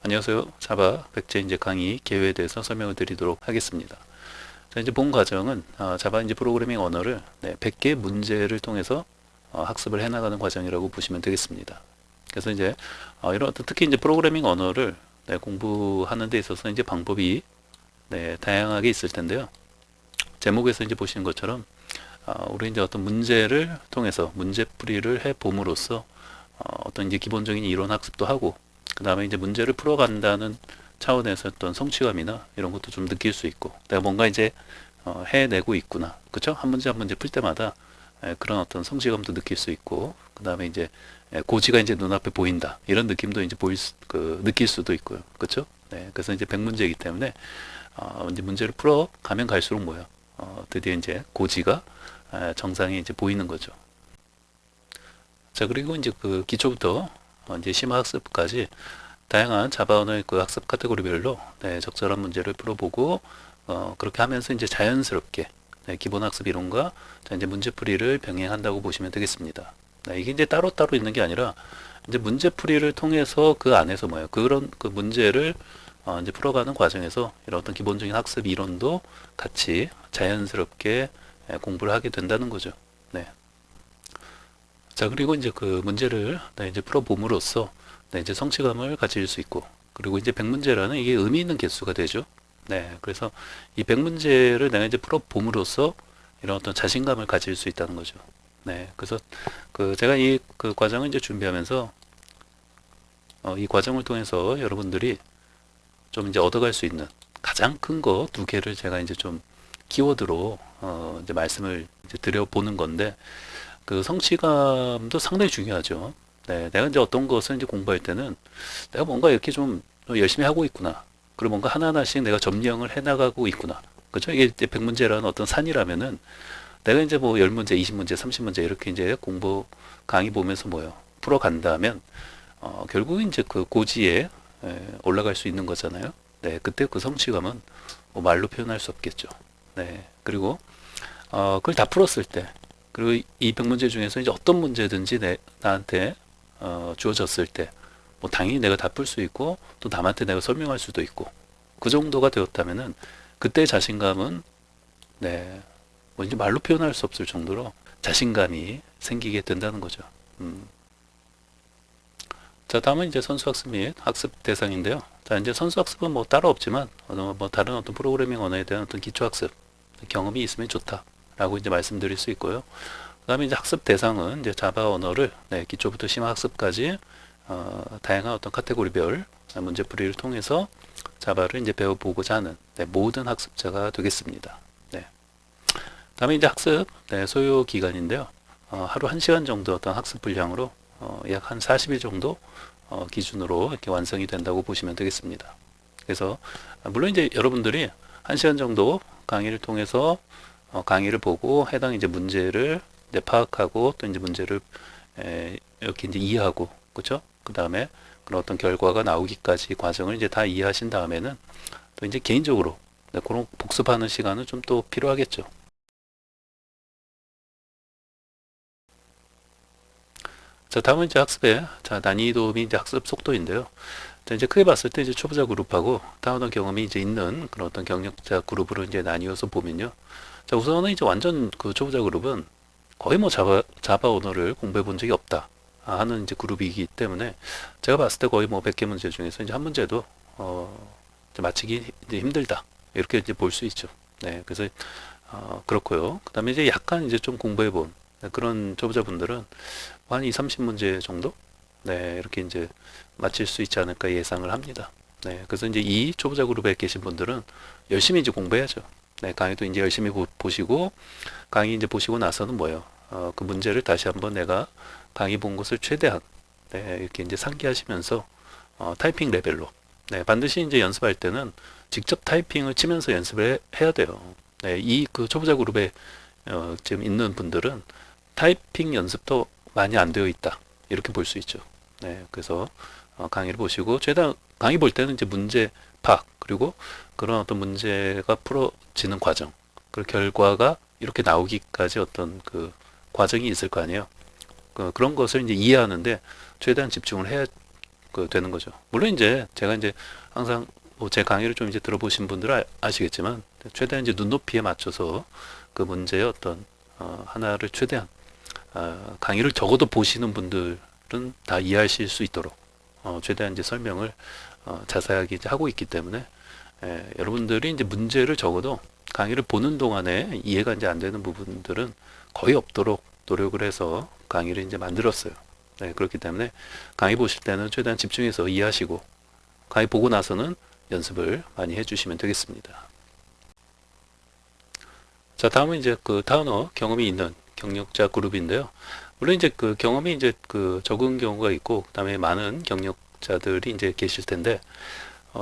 안녕하세요. 자바 백제 이제 강의 개요에 대해서 설명을 드리도록 하겠습니다. 자, 이제 본 과정은 자바 이제 프로그래밍 언어를 100개 문제를 통해서 학습을 해나가는 과정이라고 보시면 되겠습니다. 그래서 이제 이런 어떤 특히 이제 프로그래밍 언어를 공부하는 데 있어서 이제 방법이 다양하게 있을 텐데요. 제목에서 이제 보시는 것처럼 우리 이제 어떤 문제를 통해서 문제풀이를 해 봄으로써 어떤 이제 기본적인 이론 학습도 하고 그 다음에 이제 문제를 풀어간다는 차원에서 어떤 성취감이나 이런 것도 좀 느낄 수 있고 내가 뭔가 이제 해내고 있구나, 그쵸? 한 문제 한 문제 풀 때마다 그런 어떤 성취감도 느낄 수 있고 그 다음에 이제 고지가 이제 눈앞에 보인다 이런 느낌도 이제 느낄 수도 있고요, 그쵸? 네, 그래서 이제 100문제이기 때문에 이제 문제를 풀어 가면 갈수록 뭐예요? 드디어 이제 고지가 정상에 이제 보이는 거죠. 자, 그리고 이제 그 기초부터 이제 심화 학습까지 다양한 자바 언어의 그 학습 카테고리별로 적절한 문제를 풀어보고 그렇게 하면서 이제 자연스럽게 기본 학습 이론과 자, 이제 문제풀이를 병행한다고 보시면 되겠습니다. 이게 이제 따로따로 있는 게 아니라 이제 문제풀이를 통해서 그 안에서 뭐예요? 그런 그 문제를 이제 풀어가는 과정에서 이런 어떤 기본적인 학습 이론도 같이 자연스럽게 공부를 하게 된다는 거죠. 네. 자, 그리고 이제 그 문제를 이제 풀어봄으로써 이제 성취감을 가질 수 있고, 그리고 이제 100문제라는 이게 의미 있는 개수가 되죠. 네, 그래서 이 100문제를 내가 이제 풀어봄으로써 이런 어떤 자신감을 가질 수 있다는 거죠. 네, 그래서 그 제가 이 그 과정을 이제 준비하면서 이 과정을 통해서 여러분들이 좀 이제 얻어갈 수 있는 가장 큰 거 두 개를 제가 이제 좀 키워드로 이제 말씀을 이제 드려보는 건데, 그 성취감도 상당히 중요하죠. 네, 내가 이제 어떤 것을 이제 공부할 때는 내가 뭔가 이렇게 좀 열심히 하고 있구나. 그리고 뭔가 하나하나씩 내가 점령을 해 나가고 있구나. 그렇죠? 이게 이제 100문제라는 어떤 산이라면은 내가 이제 뭐 10문제, 20문제, 30문제 이렇게 이제 공부 강의 보면서 뭐요? 풀어간다면 결국 이제 그 고지에 올라갈 수 있는 거잖아요. 네, 그때 그 성취감은 뭐 말로 표현할 수 없겠죠. 네, 그리고 그걸 다 풀었을 때, 그리고 이 100문제 중에서 이제 어떤 문제든지 나한테 주어졌을 때, 뭐 당연히 내가 다 풀 수 있고, 또 남한테 내가 설명할 수도 있고, 그 정도가 되었다면은, 그때 자신감은, 네, 뭐 이제 말로 표현할 수 없을 정도로 자신감이 생기게 된다는 거죠. 음. 자, 다음은 이제 선수학습 및 학습 대상인데요. 자, 이제 선수학습은 뭐 따로 없지만, 뭐 다른 어떤 프로그래밍 언어에 대한 어떤 기초학습, 경험이 있으면 좋다라고 이제 말씀드릴 수 있고요. 그다음에 이제 학습 대상은 이제 자바 언어를 기초부터 심화 학습까지 다양한 어떤 카테고리별 문제풀이를 통해서 자바를 이제 배워보고자 하는 모든 학습자가 되겠습니다. 네. 다음에 이제 학습 소요 기간인데요. 하루 1시간 정도 어떤 학습 분량으로 약 한 40일 정도 기준으로 이렇게 완성이 된다고 보시면 되겠습니다. 그래서 물론 이제 여러분들이 1시간 정도 강의를 통해서 강의를 보고 해당 이제 문제를 이제 파악하고 또 이제 문제를 이렇게 이제 이해하고, 그렇죠? 그 다음에 그런 어떤 결과가 나오기까지 과정을 이제 다 이해하신 다음에는 또 이제 개인적으로 그런 복습하는 시간은 좀 또 필요하겠죠. 자, 다음은 이제 학습의 난이도 및 이제 학습 속도인데요. 자, 이제 크게 봤을 때 이제 초보자 그룹하고 다운로드 경험이 이제 있는 그런 어떤 경력자 그룹으로 이제 나뉘어서 보면요. 자, 우선은 이제 완전 그 초보자 그룹은 거의 뭐 자바 언어를 공부해 본 적이 없다 하는 이제 그룹이기 때문에 제가 봤을 때 거의 뭐 100개 문제 중에서 이제 한 문제도 이제 맞히기 이제 힘들다 이렇게 이제 볼 수 있죠. 네, 그래서 그렇고요. 그다음에 이제 약간 이제 좀 공부해 본 그런 초보자분들은 한 2, 30문제 정도 이렇게 이제 맞힐 수 있지 않을까 예상을 합니다. 네, 그래서 이제 이 초보자 그룹에 계신 분들은 열심히 이제 공부해야죠. 네, 강의도 이제 열심히 보시고 강의 이제 보시고 나서는 뭐예요? 그 문제를 다시 한번 내가 강의 본 것을 최대한 이렇게 이제 상기하시면서 타이핑 레벨로 반드시 이제 연습할 때는 직접 타이핑을 치면서 연습을 해야 돼요. 네, 이 그 초보자 그룹에 지금 있는 분들은 타이핑 연습도 많이 안 되어 있다 이렇게 볼 수 있죠. 네, 그래서 강의를 보시고 최대한 강의 볼 때는 이제 문제 파악 그리고 그런 어떤 문제가 풀어지는 과정 그 결과가 이렇게 나오기까지 어떤 그 과정이 있을 거 아니에요. 그런 것을 이제 이해하는데 최대한 집중을 해야 되는 거죠. 물론 이제 제가 이제 항상 뭐 제 강의를 좀 이제 들어보신 분들은 아시겠지만 최대한 이제 눈높이에 맞춰서 그 문제의 어떤 하나를 최대한 강의를 적어도 보시는 분들은 다 이해하실 수 있도록 최대한 이제 설명을 자세하게 이제 하고 있기 때문에 여러분들이 이제 문제를 적어도 강의를 보는 동안에 이해가 이제 안 되는 부분들은 거의 없도록 노력을 해서 강의를 이제 만들었어요. 네, 그렇기 때문에 강의 보실 때는 최대한 집중해서 이해하시고 강의 보고 나서는 연습을 많이 해주시면 되겠습니다. 자, 다음은 이제 그 타운어 경험이 있는 경력자 그룹인데요. 물론 이제 그 경험이 이제 그 적은 경우가 있고, 그다음에 많은 경력자들이 이제 계실 텐데,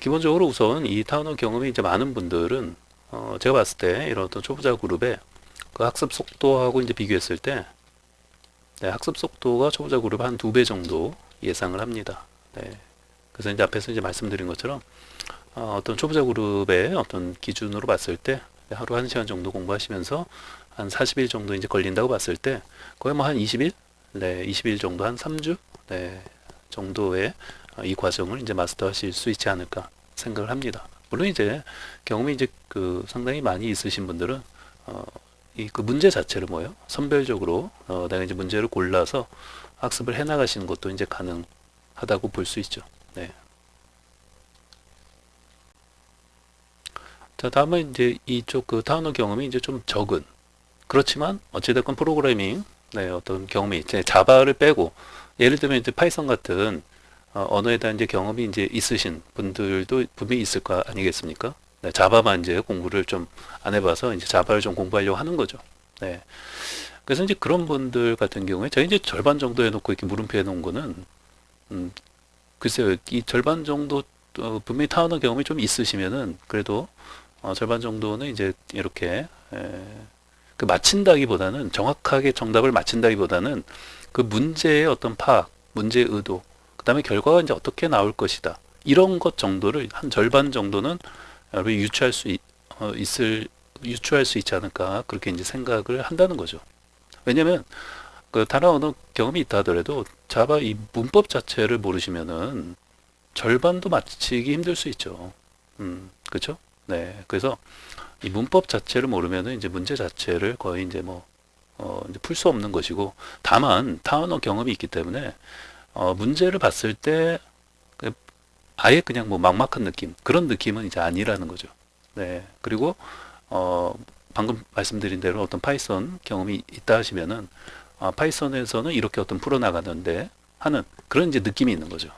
기본적으로 우선 이 타운어 경험이 이제 많은 분들은 제가 봤을 때 이런 어떤 초보자 그룹의 그 학습 속도하고 이제 비교했을 때, 네, 학습 속도가 초보자 그룹 한 2배 정도 예상을 합니다. 네. 그래서 이제 앞에서 이제 말씀드린 것처럼 어떤 초보자 그룹의 어떤 기준으로 봤을 때 하루 1시간 정도 공부하시면서 한 40일 정도 이제 걸린다고 봤을 때 거의 뭐 한 20일? 네, 20일 정도 한 3주? 네, 정도의 이 과정을 이제 마스터하실 수 있지 않을까 생각을 합니다. 물론 이제 경험이 이제 그 상당히 많이 있으신 분들은 이 그 문제 자체를 뭐예요? 선별적으로 내가 이제 문제를 골라서 학습을 해 나가시는 것도 이제 가능하다고 볼 수 있죠. 네. 자, 다음은 이제 이쪽 그 타운어 경험이 이제 좀 적은, 그렇지만 어찌됐건 프로그래밍 네, 어떤 경험이 이제 자바를 빼고 예를 들면 이제 파이썬 같은 언어에 대한 이제 경험이 이제 있으신 분들도 분명히 있을 거 아니겠습니까? 네, 자바만 이제 공부를 좀 안 해봐서 이제 자바를 좀 공부하려고 하는 거죠. 네. 그래서 이제 그런 분들 같은 경우에 저희 이제 절반 정도 해놓고 이렇게 물음표 해놓은 거는 음, 글쎄요, 이 절반 정도 분명히 타운어 경험이 좀 있으시면은 그래도 절반 정도는 이제 이렇게 그 맞힌다기보다는 정확하게 정답을 맞힌다기보다는 그 문제의 어떤 파악, 문제의 의도, 그 다음에 결과가 이제 어떻게 나올 것이다. 이런 것 정도를 한 절반 정도는 여러분이 유추할 수 있지 않을까 그렇게 이제 생각을 한다는 거죠. 왜냐면 그 단어 언어 경험이 있다 하더라도 자바 이 문법 자체를 모르시면은 절반도 맞히기 힘들 수 있죠. 그렇죠? 네. 그래서 이 문법 자체를 모르면은 이제 문제 자체를 거의 이제 뭐 이제 풀 수 없는 것이고, 다만 타언어 경험이 있기 때문에 문제를 봤을 때 아예 그냥 뭐 막막한 느낌, 그런 느낌은 이제 아니라는 거죠. 네. 그리고 방금 말씀드린 대로 어떤 파이썬 경험이 있다 하시면은 파이썬에서는 이렇게 어떤 풀어나가는데 하는 그런 이제 느낌이 있는 거죠.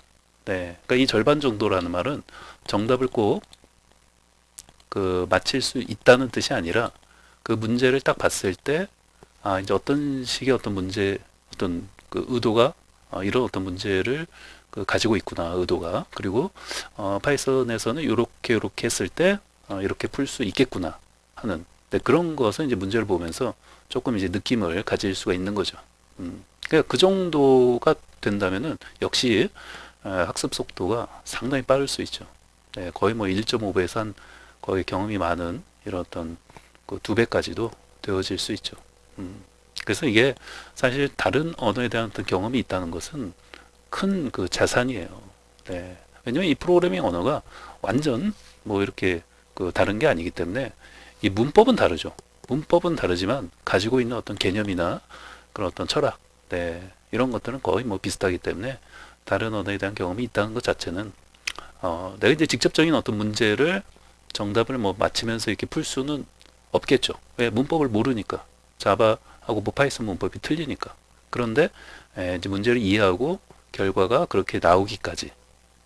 네. 그러니까 이 절반 정도라는 말은 정답을 꼭 그 맞힐 수 있다는 뜻이 아니라 그 문제를 딱 봤을 때 이제 어떤 식의 어떤 문제 어떤 그 의도가 이런 어떤 문제를 그 가지고 있구나 의도가, 그리고 파이썬에서는 요렇게 했을 때 이렇게 풀 수 있겠구나 하는 그런 것은 이제 문제를 보면서 조금 이제 느낌을 가질 수가 있는 거죠. 그러니까 그 정도가 된다면은 역시 학습 속도가 상당히 빠를 수 있죠. 네, 거의 뭐 1.5배에서 한 거의 경험이 많은 이런 어떤 그 2배까지도 되어질 수 있죠. 그래서 이게 사실 다른 언어에 대한 어떤 경험이 있다는 것은 큰 그 자산이에요. 네. 왜냐면 이 프로그래밍 언어가 완전 뭐 이렇게 그 다른 게 아니기 때문에 이 문법은 다르죠. 문법은 다르지만 가지고 있는 어떤 개념이나 그런 어떤 철학, 네, 이런 것들은 거의 뭐 비슷하기 때문에 다른 언어에 대한 경험이 있다는 것 자체는 내가 이제 직접적인 어떤 문제를 정답을 뭐 맞히면서 이렇게 풀 수는 없겠죠. 왜? 문법을 모르니까. 자바하고 뭐 파이썬 문법이 틀리니까. 그런데 이제 문제를 이해하고 결과가 그렇게 나오기까지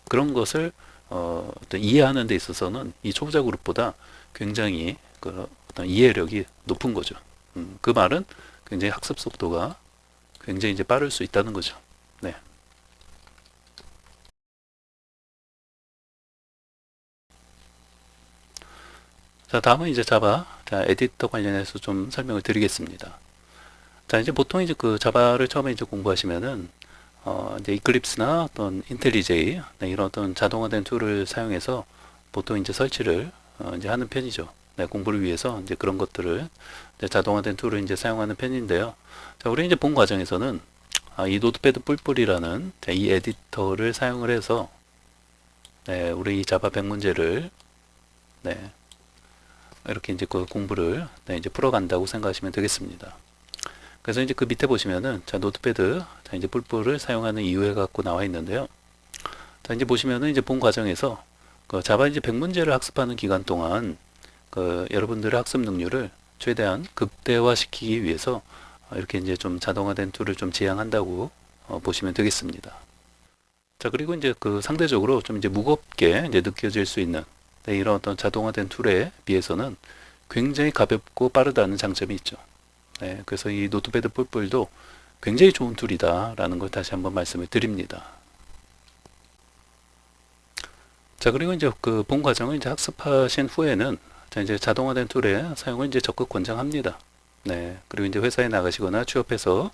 그런 것을 어떤 이해하는 데 있어서는 이 초보자 그룹보다 굉장히 그 어떤 이해력이 높은 거죠. 그 말은 굉장히 학습 속도가 굉장히 이제 빠를 수 있다는 거죠. 네. 자, 다음은 이제 자바 에디터 관련해서 좀 설명을 드리겠습니다. 자, 이제 보통 이제 그 자바를 처음에 이제 공부하시면은 이제 이클립스나 어떤 인텔리제이 네, 이런 어떤 자동화된 툴을 사용해서 보통 이제 설치를 이제 하는 편이죠. 네, 공부를 위해서 이제 그런 것들을 이제 자동화된 툴을 이제 사용하는 편인데요. 자, 우리 이제 본 과정에서는 이 노트패드 뿔뿔이라는 이 에디터를 사용을 해서 네, 우리 이 자바 100문제를 네, 이렇게 이제 그 공부를 네, 이제 풀어간다고 생각하시면 되겠습니다. 그래서 이제 그 밑에 보시면은 자 노트패드 자 이제 뿔뿔을 사용하는 이유에 갖고 나와 있는데요. 자 이제 보시면은 이제 본 과정에서 그 자바 이제 100문제를 학습하는 기간 동안 그 여러분들의 학습 능률을 최대한 극대화시키기 위해서 이렇게 이제 좀 자동화된 툴을 좀 지향한다고 보시면 되겠습니다. 자 그리고 이제 그 상대적으로 좀 이제 무겁게 이제 느껴질 수 있는 네, 이런 어떤 자동화된 툴에 비해서는 굉장히 가볍고 빠르다는 장점이 있죠. 네, 그래서 이 노트패드 뿔뿔도 굉장히 좋은 툴이다 라는 걸 다시 한번 말씀을 드립니다. 자 그리고 이제 그 본 과정을 이제 학습하신 후에는 자 이제 자동화된 툴의 사용을 이제 적극 권장합니다. 네, 그리고 이제 회사에 나가시거나 취업해서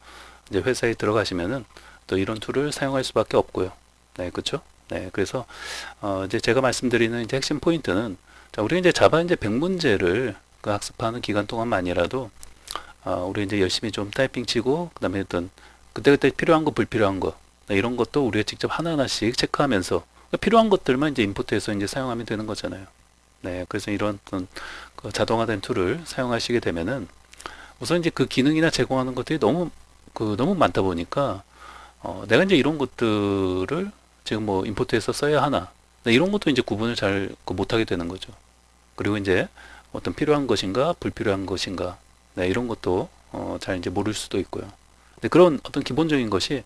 이제 회사에 들어가시면은 또 이런 툴을 사용할 수밖에 없고요. 네, 그렇죠? 네, 그래서 이제 제가 말씀드리는 이제 핵심 포인트는 자, 우리 이제 자바 이제 100문제를 그 학습하는 기간 동안만이라도 우리 이제 열심히 좀 타이핑 치고 그다음에 어떤 그때그때 필요한 거 불필요한 거 네, 이런 것도 우리가 직접 하나하나씩 체크하면서 필요한 것들만 이제 임포트해서 이제 사용하면 되는 거잖아요. 네, 그래서 이런 그 자동화된 툴을 사용하시게 되면은 우선 이제 그 기능이나 제공하는 것들이 너무 많다 보니까 내가 이제 이런 것들을 지금 뭐 임포트해서 써야 하나 네, 이런 것도 이제 구분을 잘 못하게 되는 거죠. 그리고 이제 어떤 필요한 것인가 불필요한 것인가 네, 이런 것도 잘 이제 모를 수도 있고요. 근데 그런 어떤 기본적인 것이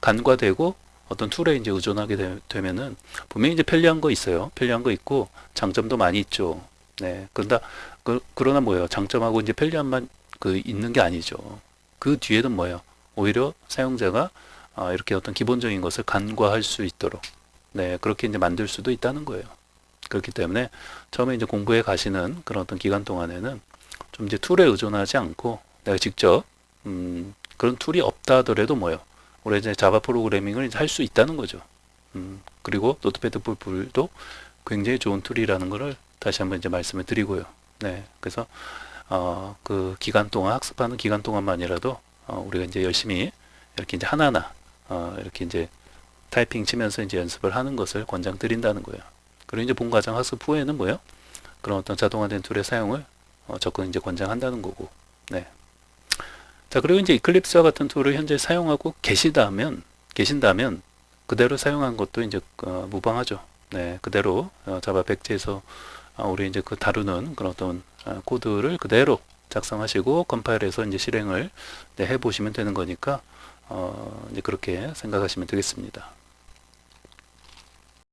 간과되고 어떤 툴에 이제 의존하게 되면은 분명히 이제 편리한 거 있어요. 편리한 거 있고 장점도 많이 있죠. 네, 그러나 뭐예요? 장점하고 이제 편리함만 있는 게 아니죠. 그 뒤에는 뭐예요? 오히려 사용자가 이렇게 어떤 기본적인 것을 간과할 수 있도록 네, 그렇게 이제 만들 수도 있다는 거예요. 그렇기 때문에 처음에 이제 공부해 가시는 그런 어떤 기간 동안에는 좀 이제 툴에 의존하지 않고 내가 직접 그런 툴이 없다 하더라도 뭐예요? 우리 이제 자바 프로그래밍을 할 수 있다는 거죠. 그리고 노트패드 뿔뿔도 굉장히 좋은 툴이라는 것을 다시 한번 이제 말씀을 드리고요. 네, 그래서 그 기간 동안 학습하는 기간 동안만이라도 우리가 이제 열심히 이렇게 이제 하나하나 이렇게 이제 타이핑 치면서 이제 연습을 하는 것을 권장드린다는 거예요. 그리고 이제 본 과정 학습 후에는 뭐예요? 그런 어떤 자동화된 툴의 사용을 적극 이제 권장한다는 거고. 네. 자 그리고 이제 이클립스와 같은 툴을 현재 사용하고 계신다면 그대로 사용한 것도 이제 무방하죠. 네, 그대로 자바 백지에서 우리 이제 그 다루는 그런 어떤 코드를 그대로 작성하시고 컴파일해서 이제 실행을 네, 해보시면 되는 거니까 이제 그렇게 생각하시면 되겠습니다.